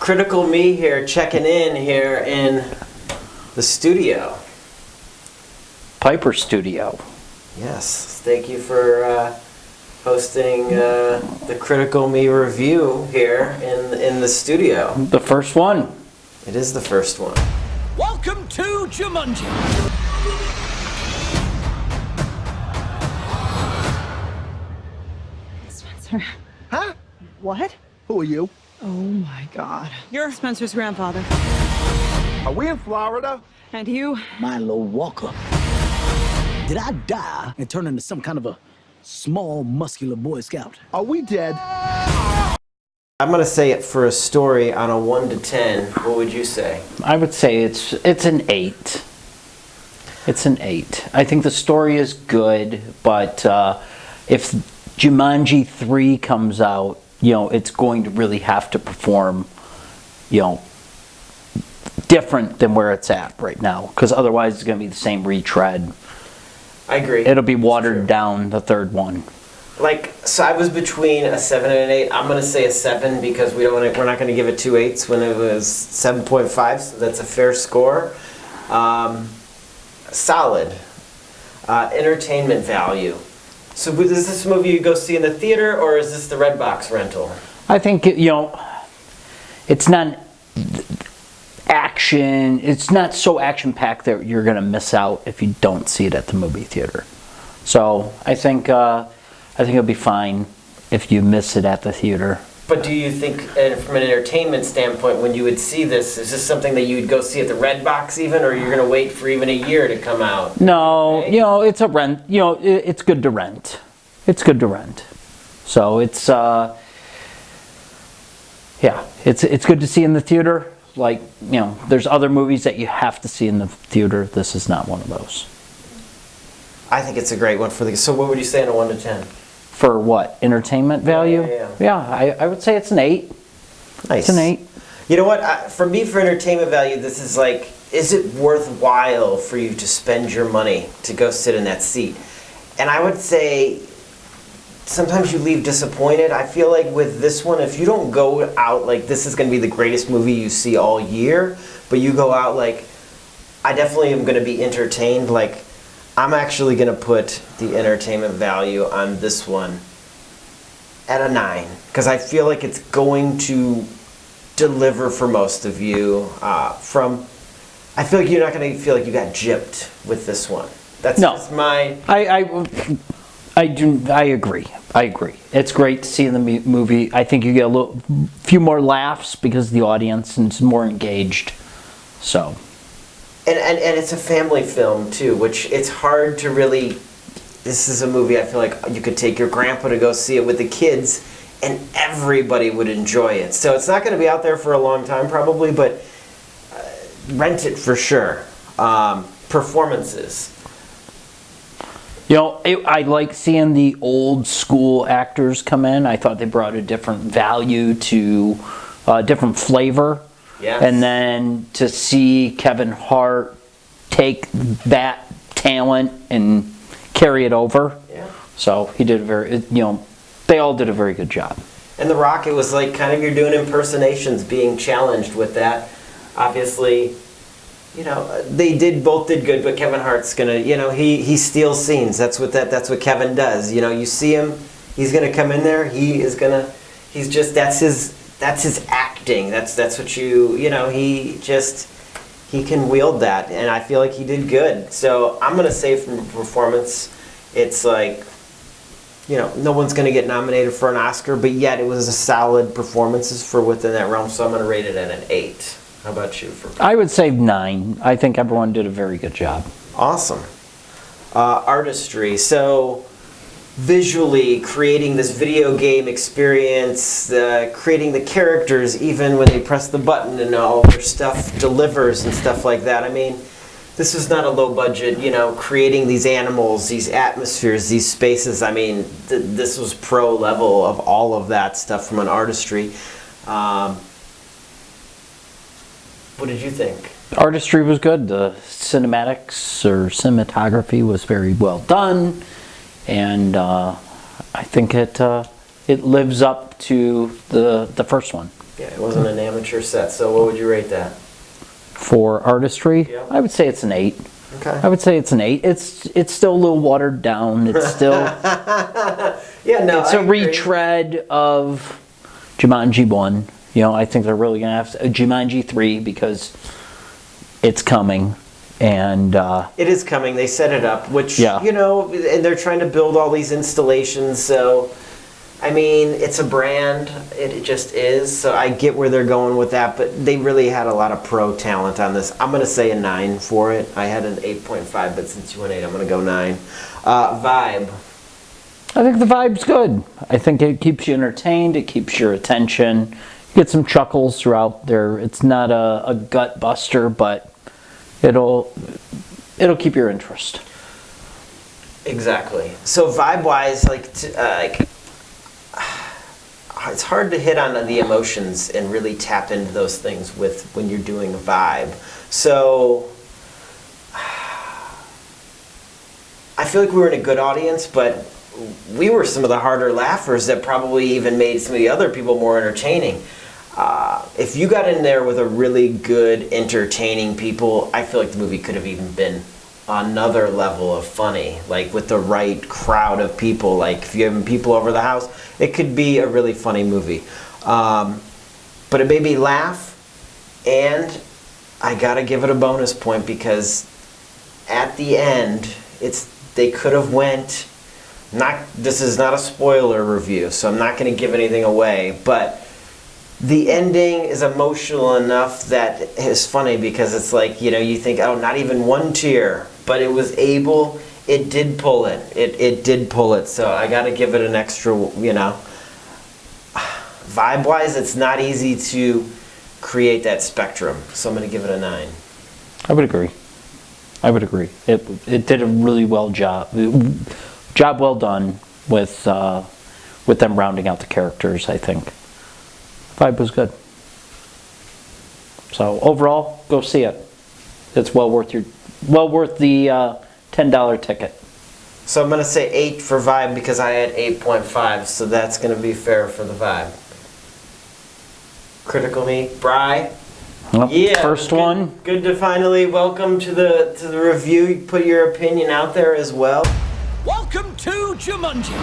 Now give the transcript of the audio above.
Critical Me here, checking in here in the studio. Piper Studio. Yes, thank you for hosting the Critical Me review here in the studio. The first one. It is the first one. Welcome to Jumanji. Spencer. Huh? What? Who are you? Oh my God. You're Spencer's grandfather. Are we in Florida? And you? Milo Walker. Did I die and turn into some kind of a small, muscular Boy Scout? Are we dead? I'm gonna say it for a story on a 1 to 10. What would you say? I would say it's an 8. It's an 8. I think the story is good, but if Jumanji 3 comes out, it's going to really have to perform, different than where it's at right now, because otherwise it's going to be the same retread. I agree. It'll be watered down, the third one. So I was between a 7 and an 8. I'm gonna say a 7 because we're not gonna give it 2 8s when it was 7.5. So that's a fair score. Solid. Entertainment value. So is this a movie you go see in the theater, or is this the Redbox rental? I think it's not action. It's not so action-packed that you're gonna miss out if you don't see it at the movie theater. So I think it'll be fine if you miss it at the theater. But do you think, from an entertainment standpoint, when you would see this, is this something that you would go see at the Redbox even, or you're gonna wait for even a year to come out? No, Okay. It's a rent. It's good to rent. It's good to rent. So it's it's good to see in the theater. There's other movies that you have to see in the theater. This is not one of those. I think it's a great one for the. So what would you say on a 1 to 10? For what? Entertainment value? Yeah. I would say it's an 8. Nice. It's an 8. You know what? For me, for entertainment value, this is is it worthwhile for you to spend your money to go sit in that seat? And I would say sometimes you leave disappointed. I feel like with this one, if you don't go out this is going to be the greatest movie you see all year, but you go out I definitely am going to be entertained. I'm actually going to put the entertainment value on this one at a 9, because I feel like it's going to deliver for most of you. I feel like you're not going to feel like you got gypped with this one. That's just my. I agree. I agree. It's great to see in the movie. I think you get few more laughs because the audience is more engaged. So. And it's a family film too, which it's hard to really. This is a movie I feel like you could take your grandpa to go see it with the kids, and everybody would enjoy it. So it's not going to be out there for a long time probably, but rent it for sure. Performances. I like seeing the old school actors come in. I thought they brought a different value to, different flavor. Yes. And then to see Kevin Hart take that talent and carry it over. Yeah. So he did they all did a very good job. And The Rock, it was kind of you're doing impersonations, being challenged with that. Obviously, they both did good, but Kevin Hart's gonna, he steals scenes. That's what Kevin does. You see him, he's gonna come in there. That's his acting. That's what he can wield that, and I feel like he did good. So I'm gonna say from a performance, it's no one's gonna get nominated for an Oscar, but yet it was a solid performances for within that realm. So I'm gonna rate it at an 8. How about you? I would say 9. I think everyone did a very good job. Awesome. Artistry. So visually creating this video game experience, creating the characters even when they press the button and all their stuff delivers and stuff like that. I mean, this was not a low budget, creating these animals, these atmospheres, these spaces. I mean, this was pro level of all of that stuff from an artistry. What did you think? Artistry was good. The cinematics or cinematography was very well done, and I think it lives up to the first one. Yeah, it wasn't an amateur set, so what would you rate that? For artistry, Yeah. I would say it's an 8. Okay. I would say it's an 8. It's still a little watered down. It's still Yeah, no, it's I a agree. retread of Jumanji 1. You know, I think they're really gonna have a Jumanji 3 because it's coming, and It is coming. They set it up, which, Yeah. you know, and they're trying to build all these installations. So, I mean, it's a brand. It just is. So I get where they're going with that, but they really had a lot of pro talent on this. I'm going to say a 9 for it. I had an 8.5, but since you went 8, I'm going to go 9. Vibe. I think the vibe's good. I think it keeps you entertained. It keeps your attention. You get some chuckles throughout there. It's not a gut buster, but it'll keep your interest. Exactly. So vibe-wise, it's hard to hit on the emotions and really tap into those things with when you're doing a vibe. So I feel like we were in a good audience, but we were some of the harder laughers that probably even made some of the other people more entertaining. If you got in there with a really good, entertaining people, I feel like the movie could have even been another level of funny, like with the right crowd of people. Like if you have people over the house, it could be a really funny movie. But it made me laugh, and I gotta give it a bonus point because at the end, they could have went. This is not a spoiler review, so I'm not going to give anything away, but the ending is emotional enough that it's funny because it's like, you know, you think, oh, not even one tear, but it did pull it. It did pull it, so I got to give it an extra, you know. Vibe-wise, it's not easy to create that spectrum, so I'm going to give it a 9. I would agree. It did a really well job. Job well done with them rounding out the characters, I think. Vibe was good. So overall, go see it. It's well worth the $10 ticket. So I'm going to say 8 for Vibe because I had 8.5, so that's going to be fair for the Vibe. Critical Me, Bri. Well, Yeah, first good, one. Good to finally welcome to the review. You put your opinion out there as well. Welcome to Jumanji.